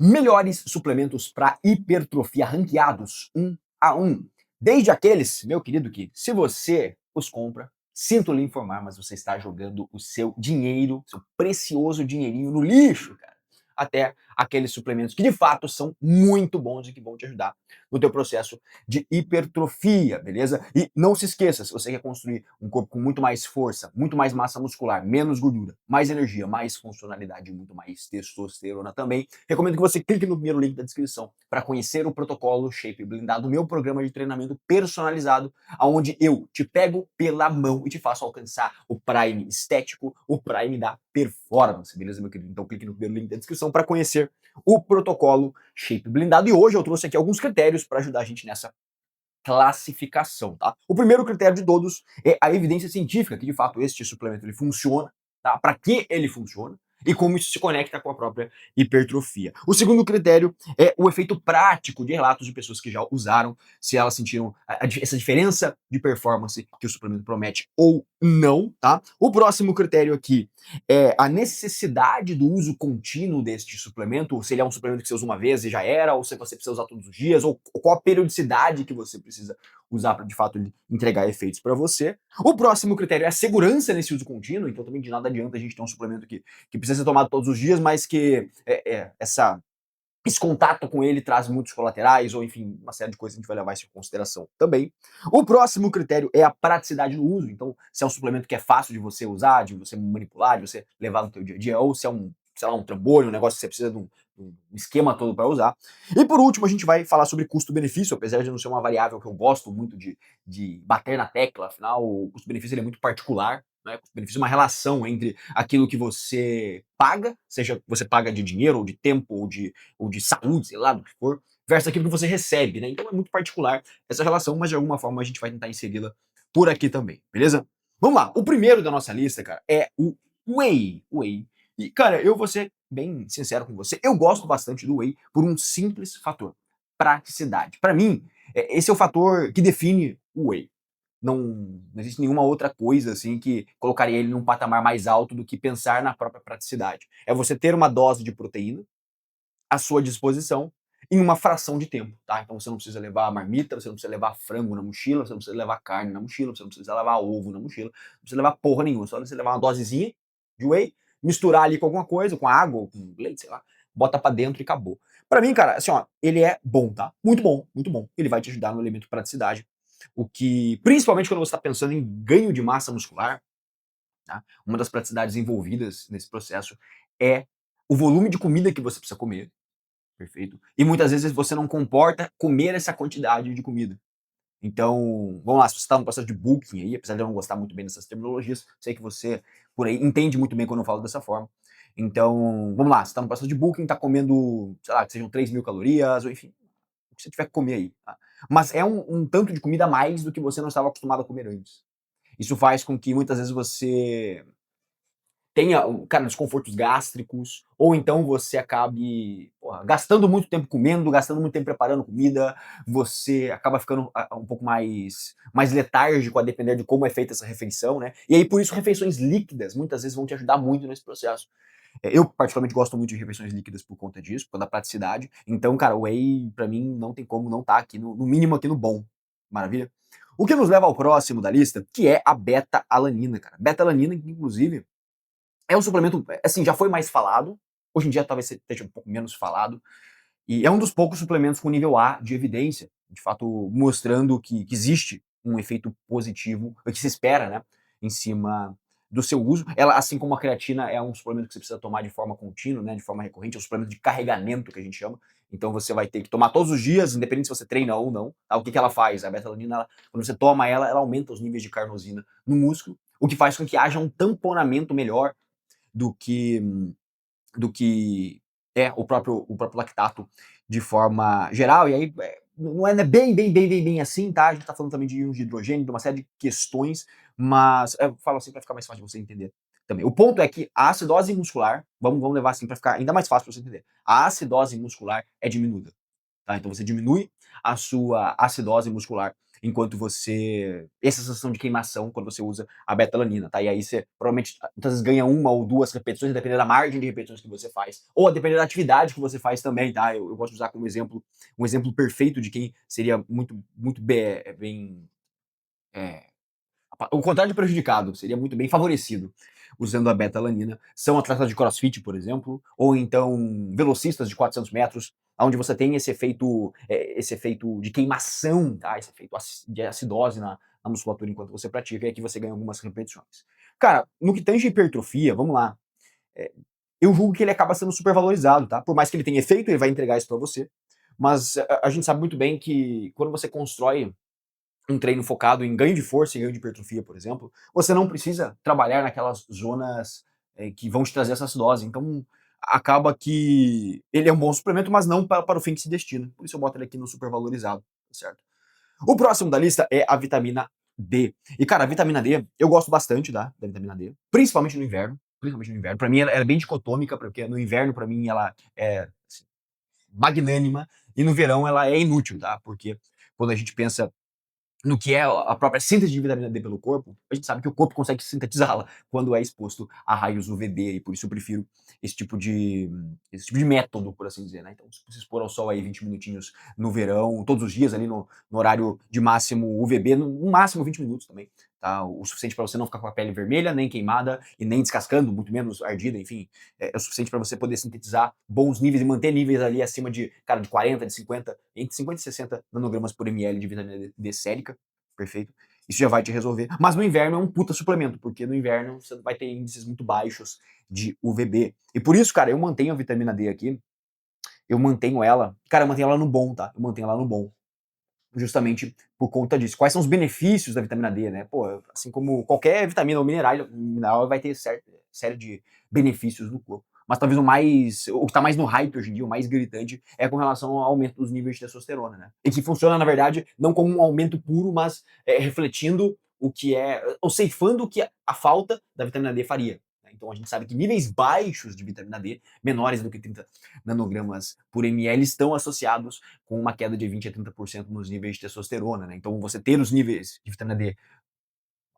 Melhores suplementos para hipertrofia ranqueados 1 a 1. Desde aqueles, meu querido, que se você os compra, sinto lhe informar, mas você está jogando o seu dinheiro, seu precioso dinheirinho no lixo, cara. Até aqueles suplementos que de fato são muito bons e que vão te ajudar no teu processo de hipertrofia, beleza? E não se esqueça, se você quer construir um corpo com muito mais força, muito mais massa muscular, menos gordura, mais energia, mais funcionalidade e muito mais testosterona também, recomendo que você clique no primeiro link da descrição para conhecer o protocolo Shape Blindado, meu programa de treinamento personalizado, onde eu te pego pela mão e te faço alcançar o Prime estético, o Prime da performance, beleza, meu querido? Então clique no primeiro link da descrição para conhecer o protocolo Shape Blindado. E hoje eu trouxe aqui alguns critérios para ajudar a gente nessa classificação, tá? O primeiro critério de todos é a evidência científica, que de fato este suplemento ele funciona, tá? Para que ele funciona e como isso se conecta com a própria hipertrofia. O segundo critério é o efeito prático de relatos de pessoas que já usaram, se elas sentiram essa diferença de performance que o suplemento promete ou não, tá? O próximo critério aqui é a necessidade do uso contínuo deste suplemento, ou se ele é um suplemento que você usa uma vez e já era, ou se você precisa usar todos os dias, ou qual a periodicidade que você precisa usar para de fato entregar efeitos para você. O próximo critério é a segurança nesse uso contínuo, então também de nada adianta a gente ter um suplemento que precisa ser tomado todos os dias, mas que esse contato com ele traz muitos colaterais, ou enfim, uma série de coisas que a gente vai levar isso em consideração também. O próximo critério é a praticidade no uso, então se é um suplemento que é fácil de você usar, de você manipular, de você levar no teu dia a dia, ou se é sei lá, um trambolho, um negócio que você precisa de um esquema todo para usar. E por último, a gente vai falar sobre custo-benefício, apesar de não ser uma variável que eu gosto muito de bater na tecla, afinal, o custo-benefício é muito particular, né? Custo-benefício é uma relação entre aquilo que você paga, seja você paga de dinheiro, ou de tempo, ou de saúde, sei lá, do que for, versus aquilo que você recebe, né? Então é muito particular essa relação, mas de alguma forma a gente vai tentar inseri-la por aqui também, beleza? Vamos lá, o primeiro da nossa lista, cara, é o Whey. Whey. E, cara, eu vou ser bem sincero com você, eu gosto bastante do Whey por um simples fator: praticidade. Para mim, esse é o fator que define o Whey. Não existe nenhuma outra coisa assim que colocaria ele num patamar mais alto do que pensar na própria praticidade. É você ter uma dose de proteína à sua disposição em uma fração de tempo, tá? Então você não precisa levar marmita, você não precisa levar frango na mochila, você não precisa levar carne na mochila, você não precisa levar ovo na mochila, não precisa levar porra nenhuma, só você levar uma dosezinha de whey, misturar ali com alguma coisa, com água, ou com leite, sei lá, bota pra dentro e acabou. Pra mim, cara, assim, ó, ele é bom, tá? Muito bom, muito bom. Ele vai te ajudar no elemento praticidade, o que, principalmente quando você tá pensando em ganho de massa muscular, tá? Uma das praticidades envolvidas nesse processo é o volume de comida que você precisa comer. Perfeito. E muitas vezes você não comporta comer essa quantidade de comida. Então, vamos lá, se você está no processo de bulking aí, apesar de eu não gostar muito bem dessas terminologias, sei que você por aí entende muito bem quando eu falo dessa forma. Então, vamos lá, você está no processo de bulking, está comendo, sei lá, que sejam 3.000 calorias, ou enfim, o que você tiver que comer aí. Tá? Mas é um tanto de comida a mais do que você não estava acostumado a comer antes. Isso faz com que muitas vezes você tenha, cara, desconfortos gástricos, ou então você acabe, porra, gastando muito tempo comendo, gastando muito tempo preparando comida, você acaba ficando um pouco mais letárgico a depender de como é feita essa refeição, né? E aí, por isso, refeições líquidas muitas vezes vão te ajudar muito nesse processo. Eu, particularmente, gosto muito de refeições líquidas por conta disso, por conta da praticidade. Então, cara, o whey, pra mim, não tem como não estar aqui, no mínimo aqui no bom. Maravilha? O que nos leva ao próximo da lista, que é a beta-alanina, cara. Beta-alanina, inclusive, é um suplemento, assim, já foi mais falado, hoje em dia talvez esteja um pouco menos falado, e é um dos poucos suplementos com nível A de evidência, de fato mostrando que existe um efeito positivo, o que se espera, né, em cima do seu uso. Ela, assim como a creatina, é um suplemento que você precisa tomar de forma contínua, né, de forma recorrente, é um suplemento de carregamento que a gente chama, então você vai ter que tomar todos os dias, independente se você treina ou não. Tá? O que ela faz? A beta-alanina, quando você toma ela, ela aumenta os níveis de carnosina no músculo, o que faz com que haja um tamponamento melhor do que é o próprio lactato de forma geral. E aí não é bem assim, tá? A gente tá falando também de íons de hidrogênio, de uma série de questões, mas eu falo assim para ficar mais fácil de você entender também. O ponto é que a acidose muscular, vamos levar assim para ficar ainda mais fácil para você entender. A acidose muscular é diminuída, tá? Então você diminui a sua acidose muscular enquanto você essa sensação de queimação quando você usa a betalanina, tá? E aí você provavelmente muitas vezes ganha 1 ou 2 repetições, dependendo da margem de repetições que você faz, ou a depender da atividade que você faz também, tá? Eu gosto de usar como exemplo um exemplo perfeito de quem seria muito bem, eh, o contrário de prejudicado, seria muito bem favorecido usando a betalanina. São atletas de crossfit, por exemplo, ou então velocistas de 400 metros, onde você tem esse efeito de queimação, tá? Esse efeito de acidose na musculatura enquanto você pratica, e aqui você ganha algumas repetições. Cara, no que tange hipertrofia, vamos lá. É, eu julgo que ele acaba sendo super valorizado, tá? Por mais que ele tenha efeito, ele vai entregar isso para você. Mas a gente sabe muito bem que quando você constrói um treino focado em ganho de força e ganho de hipertrofia, por exemplo, você não precisa trabalhar naquelas zonas que vão te trazer essa acidose. Então, acaba que ele é um bom suplemento, mas não para o fim que se destina. Por isso eu boto ele aqui no super valorizado, certo? O próximo da lista é a vitamina D. E, cara, a vitamina D, eu gosto bastante da vitamina D, principalmente no inverno. Principalmente no inverno. Pra mim, ela é bem dicotômica, porque no inverno, pra mim, ela é assim, magnânima, e no verão ela é inútil, tá? Porque quando a gente pensa no que é a própria síntese de vitamina D pelo corpo, a gente sabe que o corpo consegue sintetizá-la quando é exposto a raios UVB, e por isso eu prefiro esse tipo de, esse tipo de método, por assim dizer, né? Então, se expor ao sol aí 20 minutinhos no verão, todos os dias ali no horário de máximo UVB, no máximo 20 minutos também, tá? O suficiente para você não ficar com a pele vermelha, nem queimada e nem descascando, muito menos ardida, enfim, é o suficiente para você poder sintetizar bons níveis e manter níveis ali acima de, cara, de 40, de 50, entre 50 e 60 nanogramas por ml de vitamina D sérica, perfeito? Isso já vai te resolver. Mas no inverno é um puta suplemento, porque no inverno você vai ter índices muito baixos de UVB. E por isso, cara, eu mantenho a vitamina D aqui, eu mantenho ela, cara, eu mantenho ela no bom, tá? Eu mantenho ela no bom, justamente por conta disso. Quais são os benefícios da vitamina D, né? Pô, assim como qualquer vitamina ou mineral vai ter série de benefícios no corpo. Mas talvez o que tá mais no hype hoje em dia, o mais gritante, é com relação ao aumento dos níveis de testosterona, né? E que funciona, na verdade, não como um aumento puro, mas refletindo o que é, ou ceifando o que a falta da vitamina D faria. Né? Então a gente sabe que níveis baixos de vitamina D, menores do que 30 nanogramas por ml, estão associados com uma queda de 20 a 30% nos níveis de testosterona, né? Então você ter os níveis de vitamina D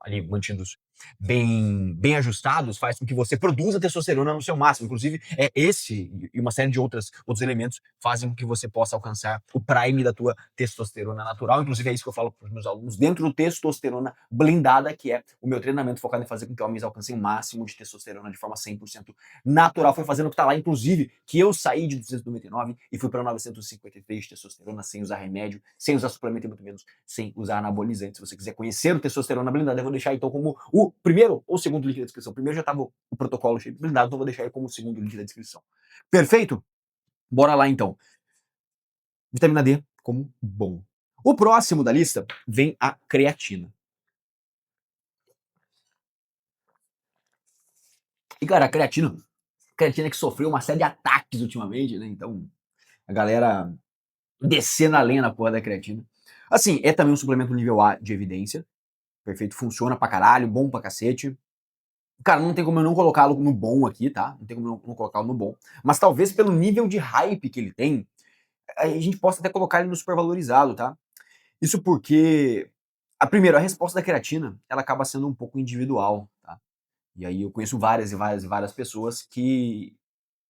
ali mantidos bem ajustados, faz com que você produza testosterona no seu máximo. Inclusive, esse e uma série de outros elementos fazem com que você possa alcançar o prime da tua testosterona natural. Inclusive, é isso que eu falo para os meus alunos, dentro do testosterona blindada, que é o meu treinamento focado em fazer com que homens alcancem o máximo de testosterona de forma 100% natural. Foi fazendo o que está lá, inclusive, que eu saí de 299 e fui para 953 de testosterona sem usar remédio, sem usar suplemento e muito menos sem usar anabolizante. Se você quiser conhecer o testosterona blindado, eu vou deixar então como o primeiro ou segundo link da descrição. Primeiro já estava o protocolo cheio blindado, então vou deixar aí como o segundo link da descrição. Perfeito? Bora lá então. Vitamina D como bom. O próximo da lista vem a creatina. E cara, a creatina que sofreu uma série de ataques ultimamente, né? Então, a galera descendo a lenha na porra da creatina. Assim, é também um suplemento nível A de evidência. Perfeito, funciona pra caralho, bom pra cacete. Cara, não tem como eu não colocá-lo no bom aqui, tá? Não tem como eu não colocá-lo no bom. Mas talvez pelo nível de hype que ele tem, a gente possa até colocar ele no supervalorizado, tá? Isso porque, primeiro, a resposta da creatina, ela acaba sendo um pouco individual, tá? E aí eu conheço várias e várias e várias pessoas que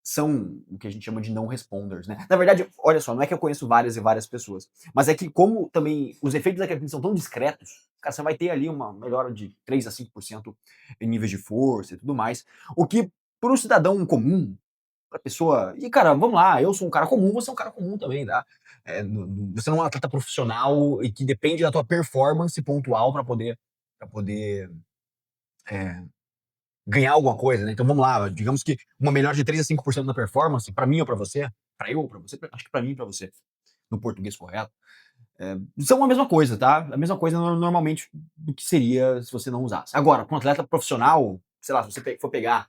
são o que a gente chama de não responders, né? Na verdade, olha só, não é que eu conheço várias e várias pessoas, mas é que como também os efeitos da creatina são tão discretos, cara, você vai ter ali uma melhora de 3 a 5% em níveis de força e tudo mais, o que para um cidadão comum, pra pessoa, e cara, vamos lá, eu sou um cara comum, você é um cara comum também, tá? Você não é um atleta profissional e que depende da tua performance pontual para poder é, ganhar alguma coisa, né? Então vamos lá, digamos que uma melhora de 3 a 5% na performance, para mim ou para você, para eu ou para você, acho que para mim e para você, no português correto, são a mesma coisa, tá? A mesma coisa normalmente do que seria se você não usasse. Agora, com um atleta profissional, sei lá, se você for pega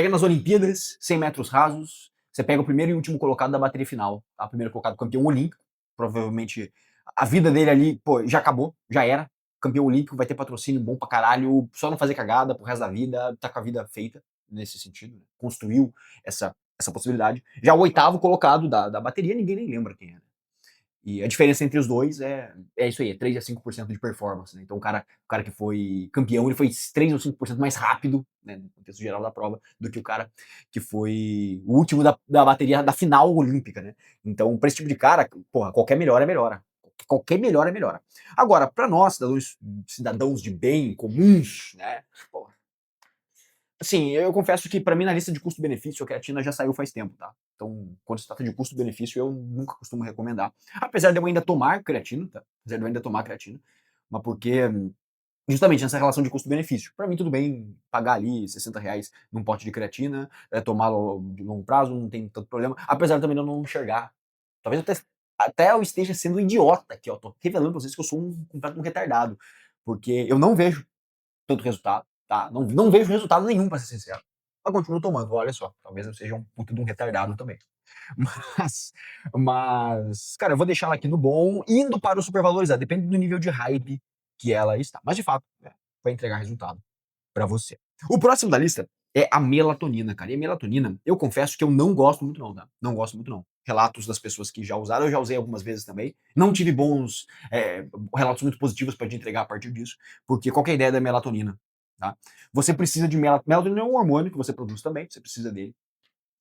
nas Olimpíadas, 100 metros rasos, você pega o primeiro e último colocado da bateria final, tá? O primeiro colocado campeão olímpico, provavelmente a vida dele ali, pô, já acabou, já era. Campeão olímpico, vai ter patrocínio bom pra caralho, só não fazer cagada pro resto da vida, tá com a vida feita nesse sentido, né? Construiu essa possibilidade. Já o oitavo colocado da bateria, ninguém nem lembra quem é, né? E a diferença entre os dois é isso aí, é 3 a 5% de performance, né. Então o cara que foi campeão, ele foi 3 ou 5% mais rápido, né, no contexto geral da prova, do que o cara que foi o último da bateria da final olímpica, né. Então pra esse tipo de cara, porra, qualquer melhora é melhora. Qualquer melhora é melhora. Agora, pra nós, cidadãos de bem, comuns, né, porra, assim, eu confesso que pra mim na lista de custo-benefício a creatina já saiu faz tempo, tá. Então, quando se trata de custo-benefício, eu nunca costumo recomendar. Apesar de eu ainda tomar creatina, tá, apesar de eu ainda tomar creatina, mas porque justamente nessa relação de custo-benefício. Pra mim tudo bem pagar ali R$ 60 num pote de creatina, tomá-lo de longo prazo, não tem tanto problema, apesar também de eu não enxergar. Talvez até eu esteja sendo idiota aqui, ó, tô revelando pra vocês que eu sou um completo retardado, porque eu não vejo tanto resultado, tá? Não vejo resultado nenhum, pra ser sincero. Mas continuo tomando, olha só. Talvez eu seja um puta de um retardado também. Mas, cara, eu vou deixar ela aqui no bom, indo para o supervalorizado. Depende do nível de hype que ela está. Mas de fato, vai entregar resultado pra você. O próximo da lista é a melatonina, cara. E a melatonina, eu confesso que eu não gosto muito, não, tá? Não gosto muito, não. Relatos das pessoas que já usaram, eu já usei algumas vezes também. Não tive bons relatos muito positivos para te entregar a partir disso, porque qual que é a ideia da melatonina? Tá? Você precisa de melatonina, é um hormônio que você produz também, você precisa dele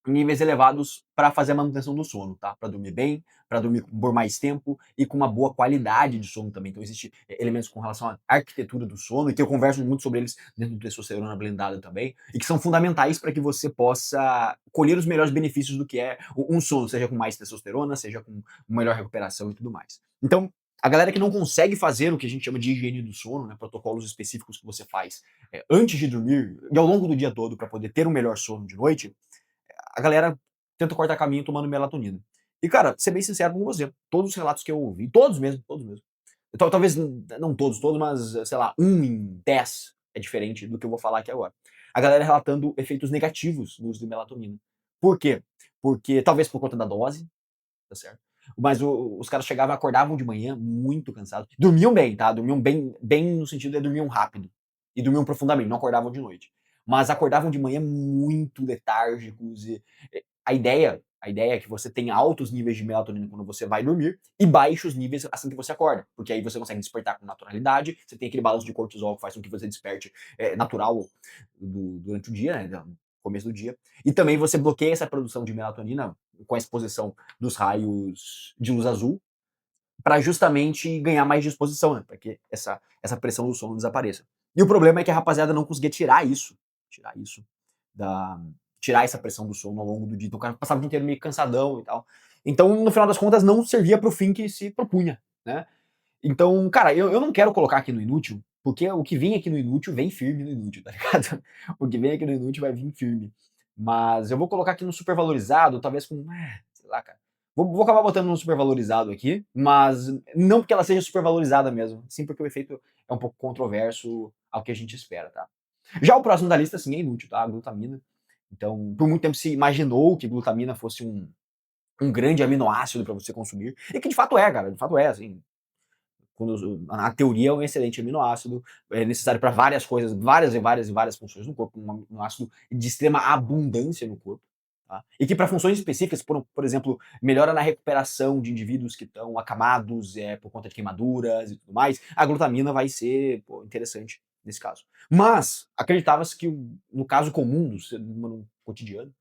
em níveis elevados para fazer a manutenção do sono, tá? Para dormir bem, para dormir por mais tempo e com uma boa qualidade de sono também. Então existe elementos com relação à arquitetura do sono e que eu converso muito sobre eles dentro do testosterona blendada também e que são fundamentais para que você possa colher os melhores benefícios do que é um sono, seja com mais testosterona, seja com melhor recuperação e tudo mais. Então a galera que não consegue fazer o que a gente chama de higiene do sono, né, protocolos específicos que você faz antes de dormir e ao longo do dia todo para poder ter um melhor sono de noite, a galera tenta cortar caminho tomando melatonina. E, cara, ser bem sincero com você, todos os relatos que eu ouvi, todos mesmo. Talvez não todos, mas, sei lá, 1 em 10 é diferente do que eu vou falar aqui agora. A galera relatando efeitos negativos do uso de melatonina. Por quê? Porque talvez por conta da dose, tá certo? Mas os caras chegavam, acordavam de manhã muito cansados. Dormiam bem, tá? Dormiam bem, bem no sentido de dormiam rápido. E dormiam profundamente, não acordavam de noite. Mas acordavam de manhã muito letárgicos. A ideia é que você tenha altos níveis de melatonina quando você vai dormir e baixos níveis assim que você acorda. Porque aí você consegue despertar com naturalidade, você tem aquele balanço de cortisol que faz com que você desperte natural durante o dia, né? No começo do dia. E também você bloqueia essa produção de melatonina com a exposição dos raios de luz azul para justamente ganhar mais disposição, né? Para que essa pressão do sono desapareça. E o problema é que a rapaziada não conseguia tirar isso da tirar essa pressão do sono ao longo do dia. Então o cara passava o dia inteiro meio cansadão e tal. Então, no final das contas, não servia para o fim que se propunha, né? Então, cara, eu não quero colocar aqui no inútil, porque o que vem aqui no inútil vem firme no inútil, tá ligado? O que vem aqui no inútil vai vir firme. Mas eu vou colocar aqui no supervalorizado, talvez com, sei lá, cara. Vou acabar botando no supervalorizado aqui, mas não porque ela seja supervalorizada mesmo, sim porque o efeito é um pouco controverso ao que a gente espera, tá? Já o próximo da lista, sim, é inútil, tá? A glutamina. Então, por muito tempo se imaginou que glutamina fosse um grande aminoácido para você consumir, e que de fato é, cara, de fato é, assim, na teoria é um excelente aminoácido, é necessário para várias coisas, várias e várias e várias funções no corpo, um aminoácido de extrema abundância no corpo. Tá? E que para funções específicas, por exemplo, melhora na recuperação de indivíduos que estão acamados por conta de queimaduras e tudo mais, a glutamina vai ser interessante nesse caso. Mas acreditava-se que no caso comum do ser humano cotidiano,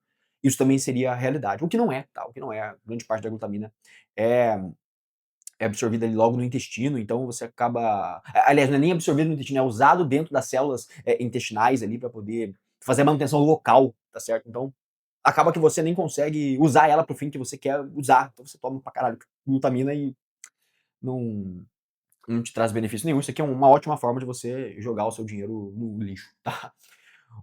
isso também seria a realidade. O que não é, tá? O que não é, a grande parte da glutamina é absorvida ali logo no intestino, então você acaba. Aliás, não é nem absorvido no intestino, é usado dentro das células intestinais ali para poder fazer a manutenção local, tá certo? Então acaba que você nem consegue usar ela pro fim que você quer usar. Então você toma pra caralho glutamina e não, não te traz benefício nenhum. Isso aqui é uma ótima forma de você jogar o seu dinheiro no lixo, tá?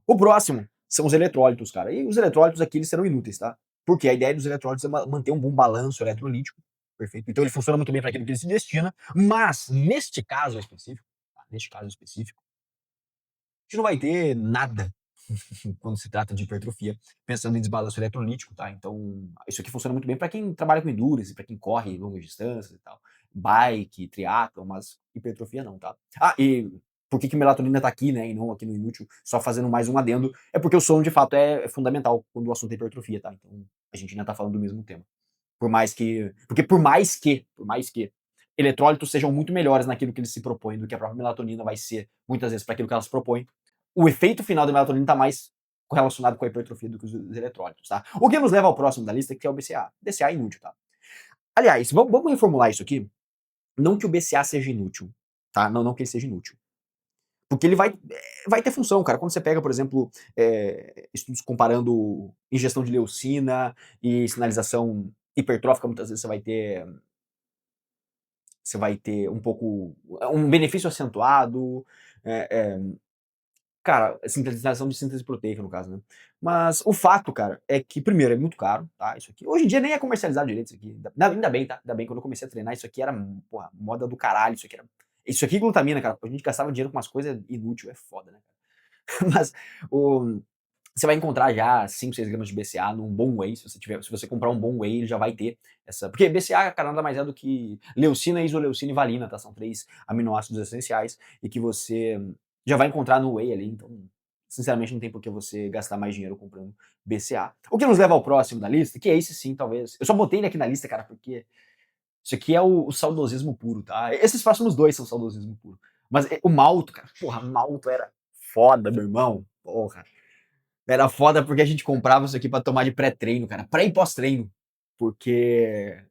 O próximo são os eletrólitos, cara. E os eletrólitos aqui eles serão inúteis, tá? Porque a ideia dos eletrólitos é manter um bom balanço eletrolítico, perfeito? Então ele funciona muito bem para aquilo que ele se destina, mas neste caso específico, tá? Neste caso específico, a gente não vai ter nada quando se trata de hipertrofia, pensando em desbalanço eletrolítico, tá? Então, isso aqui funciona muito bem para quem trabalha com endurance, para quem corre longas distâncias e tal, bike, triatlo, mas hipertrofia não, tá? Ah, e por que melatonina tá aqui, né, e não aqui no inútil, só fazendo mais um adendo, é porque o sono de fato é fundamental quando o assunto é hipertrofia, tá? Então, a gente ainda tá falando do mesmo tema. Por mais que eletrólitos sejam muito melhores naquilo que eles se propõem do que a própria melatonina vai ser, muitas vezes, para aquilo que ela se propõe, o efeito final da melatonina está mais correlacionado com a hipertrofia do que os eletrólitos, tá? O que nos leva ao próximo da lista, que é o BCA. BCA é inútil, tá? Aliás, vamos reformular isso aqui. Não que o BCA seja inútil, tá? Não que ele seja inútil. Porque ele vai ter função, cara. Quando você pega, por exemplo, estudos comparando ingestão de leucina e sinalização hipertrófica, muitas vezes você vai ter um benefício acentuado, é, é, cara, sinalização de síntese proteica, no caso, né? Mas o fato, cara, é que, primeiro, é muito caro, tá? Isso aqui. Hoje em dia nem é comercializado direito isso aqui. Ainda bem, tá? Ainda bem, quando eu comecei a treinar, isso aqui era, porra, moda do caralho. Isso aqui e glutamina, cara. A gente gastava dinheiro com umas coisas inúteis, é foda, né? Mas o, você vai encontrar já 5, 6 gramas de BCA num bom whey, se você comprar um bom whey, ele já vai ter essa. Porque BCA, cara, nada mais é do que leucina, isoleucina e valina, tá? São 3 aminoácidos essenciais e que você já vai encontrar no whey ali, então, sinceramente, não tem por que você gastar mais dinheiro comprando BCA. O que nos leva ao próximo da lista, que é esse sim, talvez. Eu só botei ele aqui na lista, cara, porque isso aqui é o saudosismo puro, tá? Esses próximos dois são saudosismo puro. Mas o malto, cara, porra, malto era foda, meu irmão. Porra. Era foda porque a gente comprava isso aqui pra tomar de pré-treino, cara. Pré e pós-treino. Porque,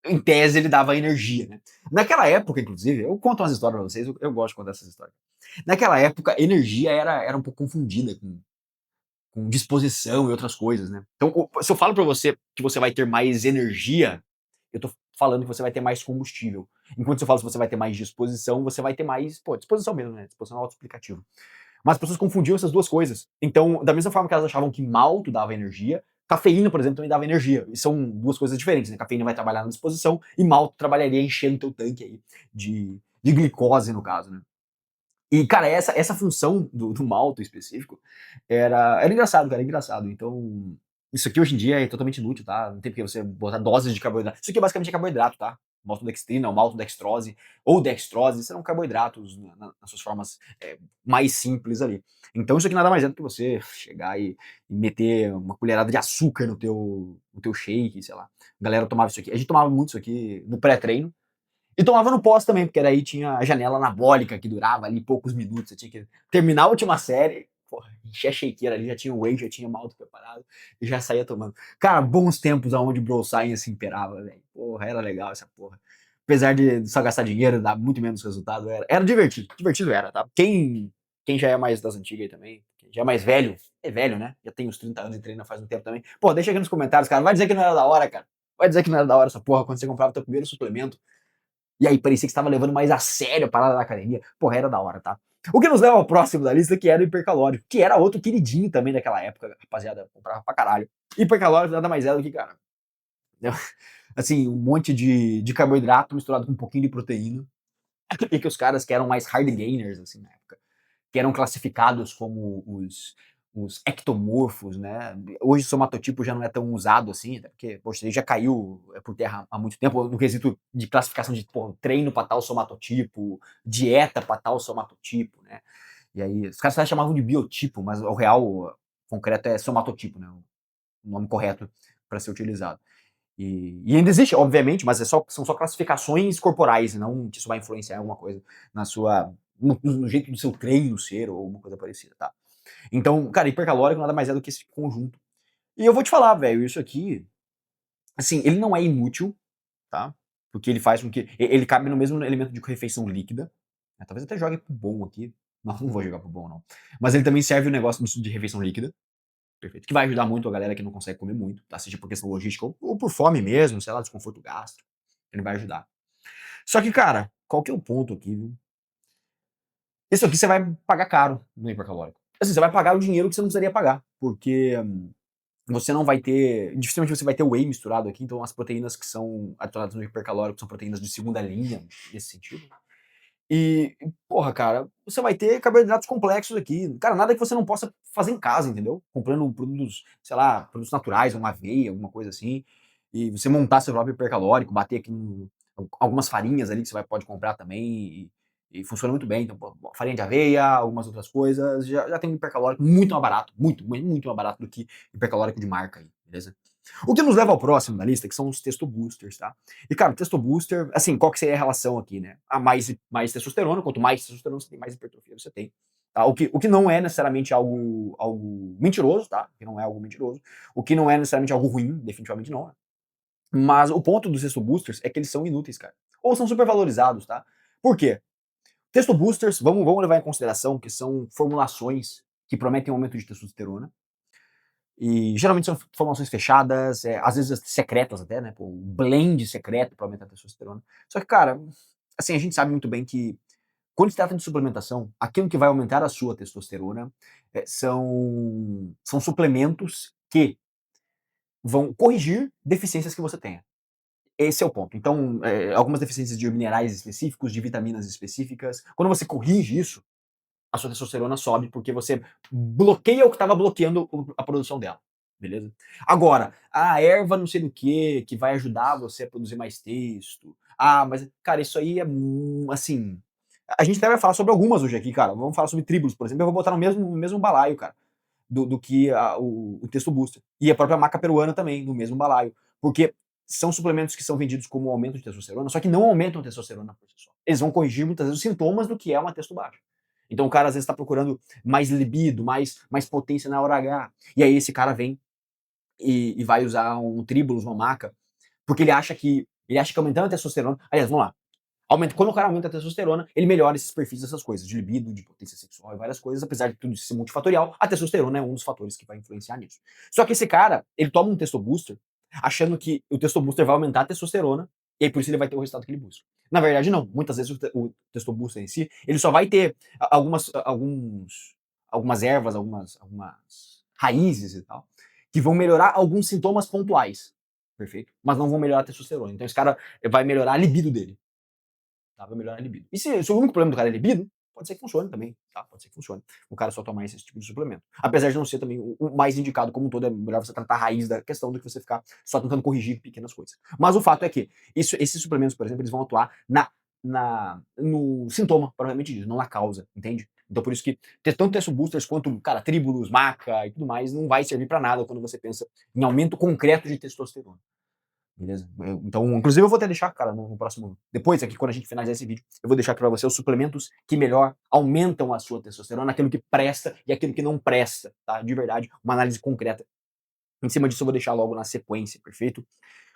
em tese, ele dava energia, né? Naquela época, inclusive, eu conto umas histórias pra vocês, eu gosto de contar essas histórias. Naquela época, energia era um pouco confundida com disposição e outras coisas, né? Então, se eu falo pra você que você vai ter mais energia, eu tô falando que você vai ter mais combustível. Enquanto se eu falo que você vai ter mais disposição, você vai ter mais, pô, disposição mesmo, né? Disposição autoexplicativo. Mas as pessoas confundiam essas duas coisas. Então, da mesma forma que elas achavam que malto dava energia, cafeína, por exemplo, também dava energia. E são duas coisas diferentes, né? Cafeína vai trabalhar na disposição e malto trabalharia enchendo teu tanque aí de glicose, no caso, né? E, cara, essa função do malto específico era engraçado, cara, engraçado. Então, isso aqui hoje em dia é totalmente inútil, tá? Não tem porque você botar doses de carboidrato. Isso aqui basicamente é carboidrato, tá? Maltodextrina, ou maltodextrose, ou dextrose, serão carboidratos nas suas formas mais simples ali. Então, isso aqui nada mais é do que você chegar e meter uma colherada de açúcar no teu shake, sei lá. A galera tomava isso aqui. A gente tomava muito isso aqui no pré-treino, e tomava no pós também, porque daí tinha a janela anabólica que durava ali poucos minutos. Você tinha que terminar a última série, porra, encher a shakeira ali, já tinha whey, já tinha malto preparado e já saía tomando. Cara, bons tempos aonde o Bro Science imperava, velho. Porra, era legal essa porra. Apesar de só gastar dinheiro, dar muito menos resultado, era divertido. Divertido era, tá? Quem já é mais das antigas aí também, quem já é mais velho, é velho, né? Já tem uns 30 anos e treina faz um tempo também. Pô, deixa aqui nos comentários, cara. Vai dizer que não era da hora, cara. Vai dizer que não era da hora essa porra quando você comprava teu primeiro suplemento. E aí parecia que estava levando mais a sério a parada da academia. Porra, era da hora, tá? O que nos leva ao próximo da lista, que era o hipercalórico, que era outro queridinho também daquela época, rapaziada, comprava pra caralho. Hipercalórico nada mais é do que, cara, assim, um monte de carboidrato misturado com um pouquinho de proteína. E que os caras que eram mais hard gainers, assim, na época, que eram classificados como os ectomorfos, né? Hoje o somatotipo já não é tão usado assim, até porque, poxa, ele já caiu por terra há muito tempo no quesito de classificação de pô, treino para tal somatotipo, dieta para tal somatotipo, né? E aí, os caras chamavam de biotipo, mas o real concreto é somatotipo, né? O nome correto para ser utilizado. E ainda existe, obviamente, mas são só classificações corporais, não que isso vai influenciar em alguma coisa no jeito do seu treino ser ou alguma coisa parecida, tá? Então, cara, hipercalórico nada mais é do que esse conjunto. E eu vou te falar, velho, isso aqui, assim, ele não é inútil, tá? Porque ele faz com que. Ele cabe no mesmo elemento de refeição líquida. Talvez até jogue pro bom aqui. Não vou jogar pro bom, não. Mas ele também serve o negócio de refeição líquida. Perfeito. Que vai ajudar muito a galera que não consegue comer muito, tá? Seja por questão logística ou por fome mesmo, sei lá, desconforto gástrico. Ele vai ajudar. Só que, cara, qual que é o ponto aqui, viu? Isso aqui você vai pagar caro no hipercalórico. Assim, você vai pagar o dinheiro que você não precisaria pagar, porque você não vai ter. Dificilmente você vai ter whey misturado aqui, então as proteínas que são adicionadas no hipercalórico são proteínas de segunda linha, nesse sentido. E, porra, cara, você vai ter carboidratos complexos aqui. Cara, nada que você não possa fazer em casa, entendeu? Comprando produtos, sei lá, produtos naturais, uma aveia, alguma coisa assim. E você montar seu próprio hipercalórico, bater aqui algumas farinhas ali que você pode comprar também. E funciona muito bem. Então, pô, farinha de aveia, algumas outras coisas. Já tem um hipercalórico muito mais barato. Muito mais barato do que hipercalórico de marca aí, beleza? O que nos leva ao próximo da lista, que são os testo boosters, tá? E, cara, o testo booster, assim, qual que seria a relação aqui, né? A mais testosterona, quanto mais testosterona você tem, mais hipertrofia você tem. Tá? O que não é necessariamente algo mentiroso, tá? O que não é algo mentiroso. O que não é necessariamente algo ruim, definitivamente não. Né? Mas o ponto dos testo boosters é que eles são inúteis, cara. Ou são supervalorizados, tá? Por quê? Testo boosters, vamos levar em consideração que são formulações que prometem um aumento de testosterona, e geralmente são formulações fechadas, às vezes secretas até, né? Pô, um blend secreto para aumentar a testosterona. Só que, cara, assim, a gente sabe muito bem que quando se trata de suplementação, aquilo que vai aumentar a sua testosterona são suplementos que vão corrigir deficiências que você tenha. Esse é o ponto. Então, algumas deficiências de minerais específicos, de vitaminas específicas, quando você corrige isso, a sua testosterona sobe porque você bloqueia o que estava bloqueando a produção dela. Beleza? Agora, a erva não sei do que vai ajudar você a produzir mais texto. Ah, mas, cara, isso aí é assim. A gente até vai falar sobre algumas hoje aqui, cara. Vamos falar sobre tribos, por exemplo. Eu vou botar no mesmo balaio, cara, do que o texto booster. E a própria maca peruana também, no mesmo balaio. Porque são suplementos que são vendidos como aumento de testosterona, só que não aumentam a testosterona por si só. Eles vão corrigir muitas vezes os sintomas do que é uma testo baixa. Então o cara às vezes está procurando mais libido, mais potência na hora H. E aí esse cara vem e vai usar um tribulus, uma maca, porque ele acha que aumentando a testosterona. Aliás, vamos lá. Quando o cara aumenta a testosterona, ele melhora esses perfis dessas coisas, de libido, de potência sexual e várias coisas, apesar de tudo isso ser multifatorial, a testosterona é um dos fatores que vai influenciar nisso. Só que esse cara, ele toma um testo booster, achando que o testo booster vai aumentar a testosterona, e aí por isso ele vai ter o resultado que ele busca. Na verdade, não. Muitas vezes o testo booster em si, ele só vai ter algumas ervas, algumas raízes e tal, que vão melhorar alguns sintomas pontuais, perfeito? Mas não vão melhorar a testosterona. Então esse cara vai melhorar a libido dele. Tá? Vai melhorar a libido. E se o único problema do cara é libido, pode ser que funcione também, tá? Pode ser que funcione. O cara só tomar esse tipo de suplemento. Apesar de não ser também o mais indicado como um todo, é melhor você tratar a raiz da questão do que você ficar só tentando corrigir pequenas coisas. Mas o fato é que esses suplementos, por exemplo, eles vão atuar no sintoma, provavelmente disso, não na causa, entende? Então por isso que tanto testo boosters quanto, cara, tribulus, maca e tudo mais, não vai servir para nada quando você pensa em aumento concreto de testosterona. Beleza? Então, inclusive, eu vou até deixar, cara, no próximo. Depois, aqui, quando a gente finalizar esse vídeo, eu vou deixar para você os suplementos que melhor aumentam a sua testosterona, aquilo que presta e aquilo que não presta, tá? De verdade, uma análise concreta. Em cima disso, eu vou deixar logo na sequência, perfeito?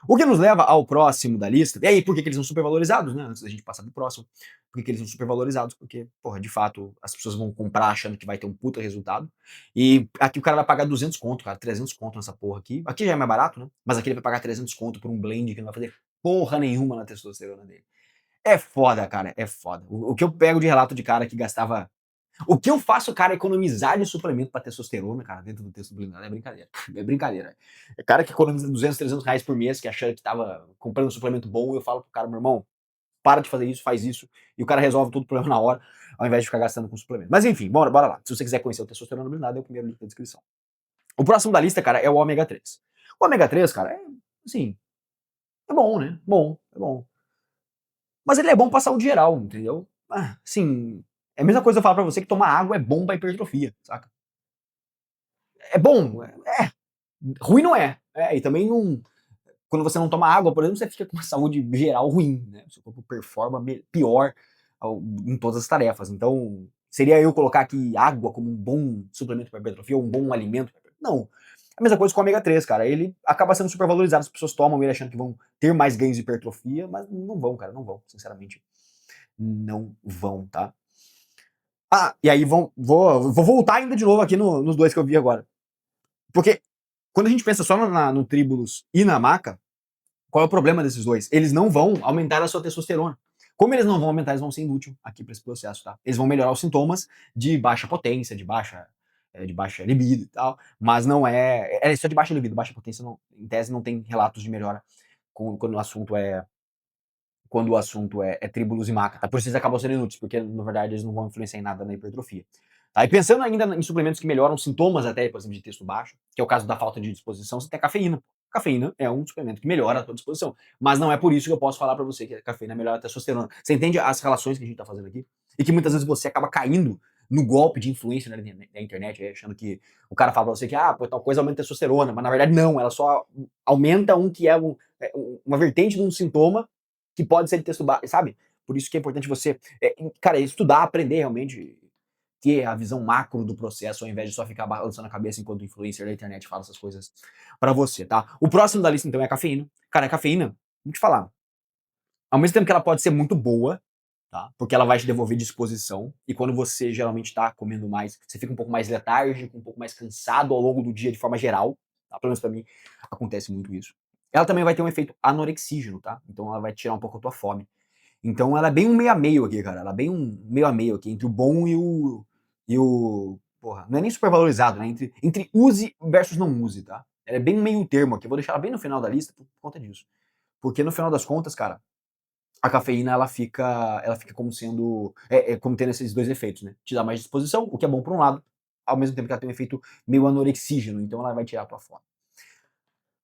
O que nos leva ao próximo da lista. E aí, por que eles são supervalorizados, né? Antes da gente passar pro próximo. Por que eles são supervalorizados? Porque, porra, de fato, as pessoas vão comprar achando que vai ter um puta resultado. E aqui o cara vai pagar 200 conto, cara, 300 conto nessa porra aqui. Aqui já é mais barato, né? Mas aqui ele vai pagar 300 conto por um blend que não vai fazer porra nenhuma na testosterona dele. É foda, cara, é foda. O que eu pego de relato de cara que gastava o que eu faço, cara, é economizar de suplemento pra testosterona, cara, dentro do texto blindado, é brincadeira. É brincadeira. É cara que economiza 200, 300 reais por mês, que achando que tava comprando um suplemento bom, e eu falo pro cara, meu irmão, para de fazer isso, faz isso, e o cara resolve todo o problema na hora, ao invés de ficar gastando com suplemento. Mas enfim, bora lá. Se você quiser conhecer o testosterona blindado, é o primeiro link da descrição. O próximo da lista, cara, é o ômega 3. O ômega 3, cara, assim, é bom, né? Bom, é bom. Mas ele é bom pra saúde geral, entendeu? Assim, é a mesma coisa eu falar pra você que tomar água é bom pra hipertrofia, saca? É bom, ruim não é. E também não. Quando você não toma água, por exemplo, você fica com uma saúde geral ruim, né? O seu corpo performa pior em todas as tarefas. Então, seria eu colocar aqui água como um bom suplemento para hipertrofia, ou um bom alimento? Não. A mesma coisa com o ômega 3, cara. Ele acaba sendo super valorizado. As pessoas tomam ele achando que vão ter mais ganhos de hipertrofia, mas não vão, cara. Não vão, sinceramente. Não vão, tá? E aí vou voltar ainda de novo aqui nos dois que eu vi agora. Porque quando a gente pensa só no Tribulus e na maca, qual é o problema desses dois? Eles não vão aumentar a sua testosterona. Como eles não vão aumentar, eles vão ser inúteis aqui para esse processo, tá? Eles vão melhorar os sintomas de baixa potência, de baixa libido e tal, mas não é só de baixa libido, baixa potência, não, em tese não tem relatos de melhora quando o assunto é tribulus e maca, tá? Por isso eles acabam sendo inúteis, porque na verdade eles não vão influenciar em nada na hipertrofia. Tá? E pensando ainda em suplementos que melhoram sintomas até, por exemplo, de texto baixo, que é o caso da falta de disposição, você tem a cafeína. Cafeína é um suplemento que melhora a tua disposição, mas não é por isso que eu posso falar para você que a cafeína melhora a testosterona. Você entende as relações que a gente tá fazendo aqui? E que muitas vezes você acaba caindo no golpe de influência na internet, achando que o cara fala pra você que, pô, tal coisa aumenta a testosterona, mas na verdade não, ela só aumenta um que é, uma vertente de um sintoma que pode ser de texto baixo, sabe? Por isso que é importante você, cara, estudar, aprender realmente, ter a visão macro do processo, ao invés de só ficar balançando a cabeça enquanto o influencer da internet fala essas coisas pra você, tá? O próximo da lista, então, é a cafeína. Cara, a cafeína, vou te falar, ao mesmo tempo que ela pode ser muito boa, tá? Porque ela vai te devolver disposição, e quando você geralmente tá comendo mais, você fica um pouco mais letárgico, um pouco mais cansado ao longo do dia de forma geral, tá? Pelo menos pra mim acontece muito isso. Ela também vai ter um efeito anorexígeno, tá? Então ela vai tirar um pouco a tua fome. Então ela é bem um meio a meio aqui, cara. Ela é bem um meio a meio aqui, entre o bom e o porra, não é nem super valorizado, né? Entre use versus não use, tá? Ela é bem um meio termo aqui. Eu vou deixar ela bem no final da lista por conta disso. Porque no final das contas, cara, a cafeína ela fica como sendo, como tendo esses dois efeitos, né? Te dá mais disposição, o que é bom por um lado, ao mesmo tempo que ela tem um efeito meio anorexígeno, então ela vai tirar a tua fome.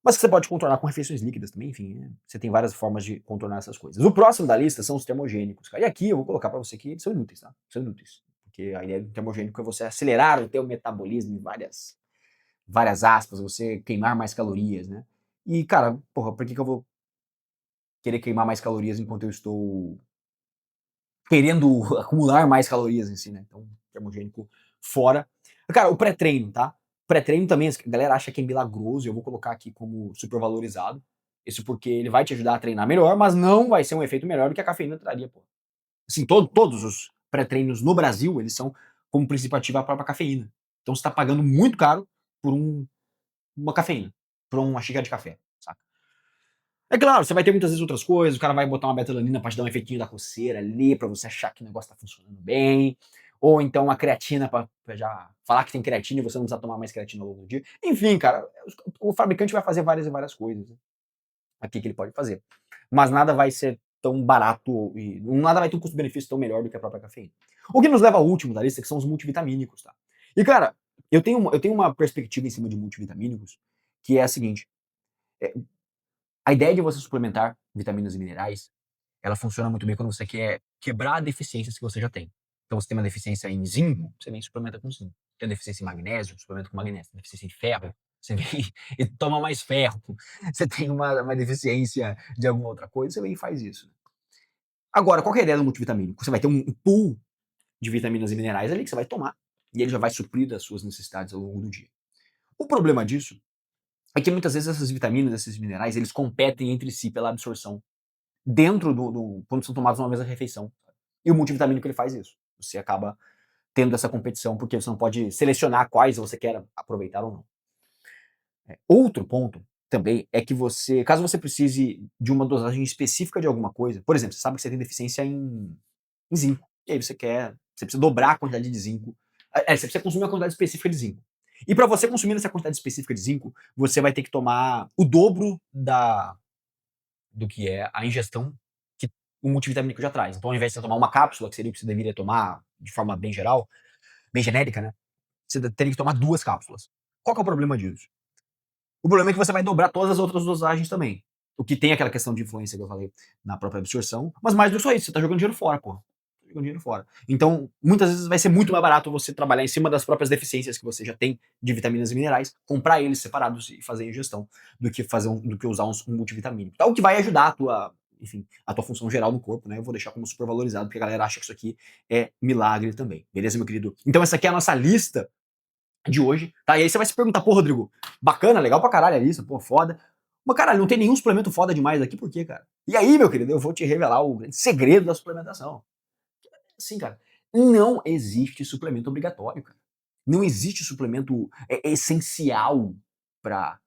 Mas que você pode contornar com refeições líquidas também, enfim, né? Você tem várias formas de contornar essas coisas. O próximo da lista são os termogênicos, cara. E aqui eu vou colocar pra você que eles são inúteis, tá? São inúteis. Porque a ideia do termogênico é você acelerar o teu metabolismo em várias aspas, você queimar mais calorias, né? E, cara, porra, por que eu vou querer queimar mais calorias enquanto eu estou querendo acumular mais calorias em si, né? Então, termogênico fora. Cara, o pré-treino, tá? Pré-treino também, a galera acha que é milagroso, eu vou colocar aqui como super valorizado. Isso porque ele vai te ajudar a treinar melhor, mas não vai ser um efeito melhor do que a cafeína traria, pô. Assim, todos os pré-treinos no Brasil, eles são como princípio ativo a própria cafeína. Então você tá pagando muito caro por uma cafeína, por uma xícara de café, saca? É claro, você vai ter muitas vezes outras coisas, o cara vai botar uma betalanina pra te dar um efeitinho da coceira ali, pra você achar que o negócio tá funcionando bem, ou então uma creatina pra já falar que tem creatina e você não precisa tomar mais creatina ao longo do dia. Enfim, cara, o fabricante vai fazer várias e várias coisas, né, aqui que ele pode fazer. Mas nada vai ser tão barato e nada vai ter um custo-benefício tão melhor do que a própria cafeína. O que nos leva ao último da lista, que são os multivitamínicos, tá? E cara, eu tenho uma perspectiva em cima de multivitamínicos, que é a seguinte, é, a ideia de você suplementar vitaminas e minerais, ela funciona muito bem quando você quer quebrar deficiências que você já tem. Então, você tem uma deficiência em zinco, você vem e suplementa com zinco. Tem uma deficiência em magnésio, suplementa com magnésio. Tem deficiência em ferro, você vem e toma mais ferro. Você tem uma deficiência de alguma outra coisa, você vem e faz isso. Agora, qual que é a ideia do multivitamínico? Você vai ter um pool de vitaminas e minerais ali que você vai tomar, e ele já vai suprir das suas necessidades ao longo do dia. O problema disso é que muitas vezes essas vitaminas, esses minerais, eles competem entre si pela absorção dentro quando são tomados numa mesma refeição. E o multivitamínico ele faz isso. Você acaba tendo essa competição porque você não pode selecionar quais você quer aproveitar ou não. Outro ponto também é que caso você precise de uma dosagem específica de alguma coisa, por exemplo, você sabe que você tem deficiência em zinco, e aí você precisa dobrar a quantidade de zinco, você precisa consumir uma quantidade específica de zinco. E para você consumir essa quantidade específica de zinco, você vai ter que tomar o dobro do que é a ingestão que o multivitamínico já traz. Então, ao invés de você tomar uma cápsula, que seria o que você deveria tomar de forma bem geral, bem genérica, né? Você teria que tomar 2 cápsulas. Qual que é o problema disso? O problema é que você vai dobrar todas as outras dosagens também. O que tem aquela questão de influência que eu falei na própria absorção, mas mais do que só isso, você tá jogando dinheiro fora, pô. Tá jogando dinheiro fora. Então, muitas vezes vai ser muito mais barato você trabalhar em cima das próprias deficiências que você já tem de vitaminas e minerais, comprar eles separados e fazer a ingestão, do que usar um multivitamínico. Tá? O que vai ajudar enfim, a tua função geral no corpo, né? Eu vou deixar como super valorizado, porque a galera acha que isso aqui é milagre também. Beleza, meu querido? Então, essa aqui é a nossa lista de hoje, tá? E aí você vai se perguntar, pô, Rodrigo, bacana, legal pra caralho a lista, pô, foda. Mas, caralho, não tem nenhum suplemento foda demais aqui, por quê, cara? E aí, meu querido, eu vou te revelar o grande segredo da suplementação. Assim, cara, não existe suplemento obrigatório, cara. Não existe suplemento essencial pra,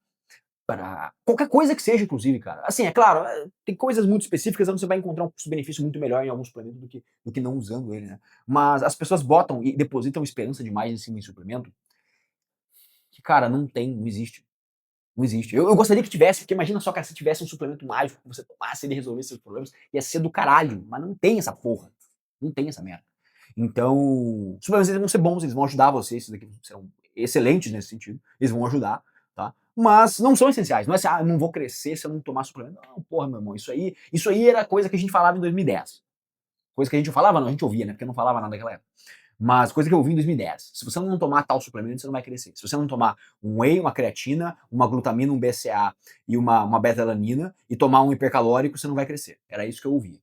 pra qualquer coisa que seja, inclusive, cara. Assim, é claro, tem coisas muito específicas onde você vai encontrar um custo-benefício muito melhor em alguns suplementos do que não usando ele, né? Mas as pessoas botam e depositam esperança demais em cima de suplemento que, cara, não existe. Não existe. Eu gostaria que tivesse, porque imagina só, cara, se tivesse um suplemento mágico que você tomasse e ele resolvesse seus problemas, ia ser do caralho. Mas não tem essa porra. Não tem essa merda. Então, os suplementos eles vão ser bons, eles vão ajudar você, esses daqui serão excelentes nesse sentido, eles vão ajudar, tá? Mas não são essenciais. Não é assim, eu não vou crescer se eu não tomar suplemento. Não, porra, meu irmão, isso aí era coisa que a gente falava em 2010. Coisa que a gente falava, não, a gente ouvia, né? Porque não falava nada naquela época. Mas coisa que eu vi em 2010. Se você não tomar tal suplemento, você não vai crescer. Se você não tomar um whey, uma creatina, uma glutamina, um BCA e uma beta-alanina e tomar um hipercalórico, você não vai crescer. Era isso que eu ouvi.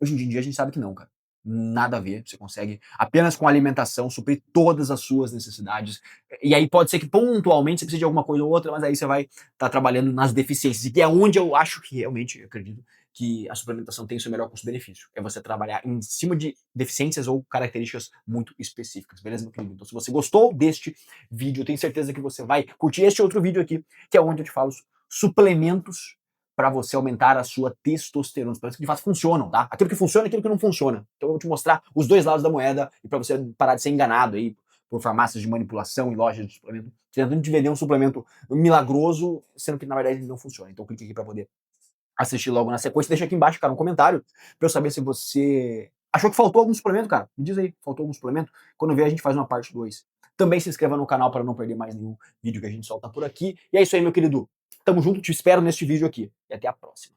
Hoje em dia a gente sabe que não, cara. Nada a ver. Você consegue apenas com alimentação suprir todas as suas necessidades. E aí pode ser que pontualmente você precise de alguma coisa ou outra, mas aí você vai estar trabalhando nas deficiências. E que é onde eu acho que realmente, eu acredito, que a suplementação tem o seu melhor custo-benefício. É você trabalhar em cima de deficiências ou características muito específicas, beleza, meu querido? Então, se você gostou deste vídeo, eu tenho certeza que você vai curtir este outro vídeo aqui, que é onde eu te falo suplementos para você aumentar a sua testosterona. Suplementos que de fato funcionam, tá? Aquilo que funciona e aquilo que não funciona. Então eu vou te mostrar os dois lados da moeda e para você parar de ser enganado aí por farmácias de manipulação e lojas de suplemento, tentando te vender um suplemento milagroso, sendo que na verdade ele não funciona. Então clique aqui para poder assistir logo na sequência. Deixa aqui embaixo, cara, um comentário para eu saber se você achou que faltou algum suplemento, cara. Me diz aí, faltou algum suplemento? Quando vier a gente faz uma parte 2. Também se inscreva no canal para não perder mais nenhum vídeo que a gente solta por aqui. E é isso aí, meu querido. Tamo junto, te espero neste vídeo aqui. E até a próxima.